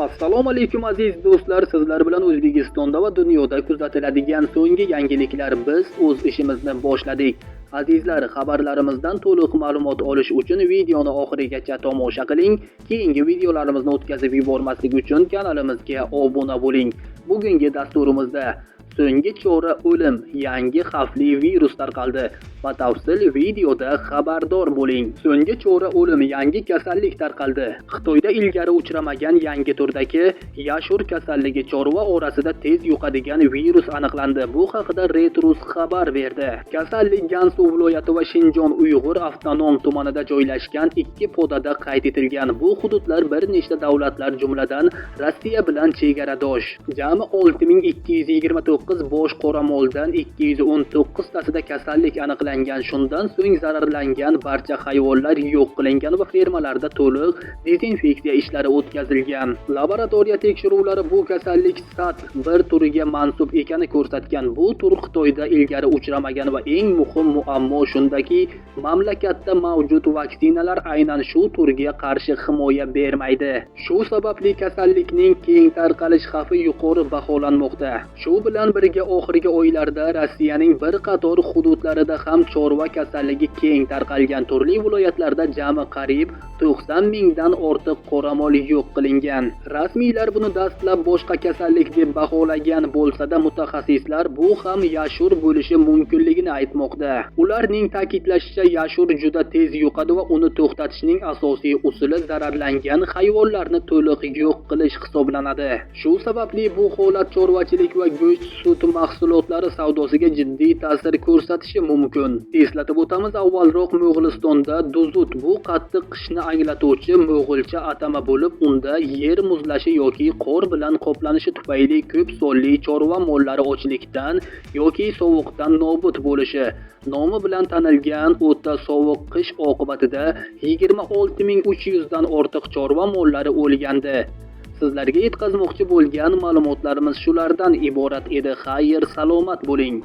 Assalomu alaykum aziz do'stlar, sizlar bilan O'zbekistonda va dunyoda kuzatiladigan so'nggi yangiliklar. Biz o'z ishimizni boshladik. Azizlar, xabarlarimizdan to'liq ma'lumot olish uchun videoni oxirigacha tomosha qiling. Keyingi videolarimizni o'tkazib yubormaslik uchun kanalimizga obuna bo'ling. Bugungi dasturimizda so'nggi chora o'lim, yangi xavfli virus tarqaldi. Batafsil videoda xabardor bo'ling. So'nggi chora o'lim, yangi kasallik tarqaldi. Xitoyda ilgari uchramagan yangi turdagi yashur kasalligi chorva orasida tez yuqadigan virus aniqlandi. Bu haqida Reuters xabar berdi. Kasallik Gansu viloyati va Shinjon Uyg'ur avtonom tumanida joylashgan ikki podada qayd etilgan. Bu hududlar bir nechta davlatlar, jumladan Rossiya bilan chegaradosh. Jami 6229 bosh qoramoldan 219 tasida kasallik aniqlangan. Shundan so'ng zararlangan barcha hayvonlar yo'q qilingan va fermalarda to'liq dezinfeksiya ishlari o'tkazilgan. Laboratoriya tekshiruvlari bu kasallik SARS-1 turiga mansub ekani ko'rsatgan. Bu tur Xitoyda ilgari uchramagan va eng muhim muammo shundaki, mamlakatda mavjud vaksinalar aynan shu turga qarshi himoya bermaydi. Shu sababli kasallikning keng tarqalish xavfi yuqori baholanmoqda. Shu bilan birga oxirgi oylarda Rossiyaning bir qator hududlarida ham chorva kasalligi keng tarqalgan. Turli viloyatlarda jami qariyb 90 mingdan ortiq qoramol yo'q qilingan. Rasmiylar buni dastlab boshqa kasallik deb baholagan bo'lsa-da, mutaxassislar bu ham yashur bo'lishi mumkinligini aytmoqda. Ularning ta'kidlashicha, yashur juda tez yuqadi va uni to'xtatishning asosiy usuli zararlangan hayvonlarni to'liq yo'q qilish hisoblanadi. Shu sababli bu holat chorvachilik va go'sht, sut mahsulotlari savdosiga jiddiy ta'sir ko'rsatishi mumkin. Eslatib o'tamiz, avvalroq Mo'g'ulistonda duzut, bu qattiq qishni anglatuvchi mo'g'ulcha atama bo'lib, unda yer muzlashi yoki qor bilan qoplanishi tufayli ko'p sonli chorva mollari ochlikdan yoki sovuqdan nobud bo'lishi nomi bilan tanilgan o'ta sovuq qish oqibatida 26300 dan ortiq chorva mollari o'lgandi. Sizlarga yetkazmoqchi bo'lgan ma'lumotlarimiz shulardan iborat edi. Xayr, salomat bo'ling.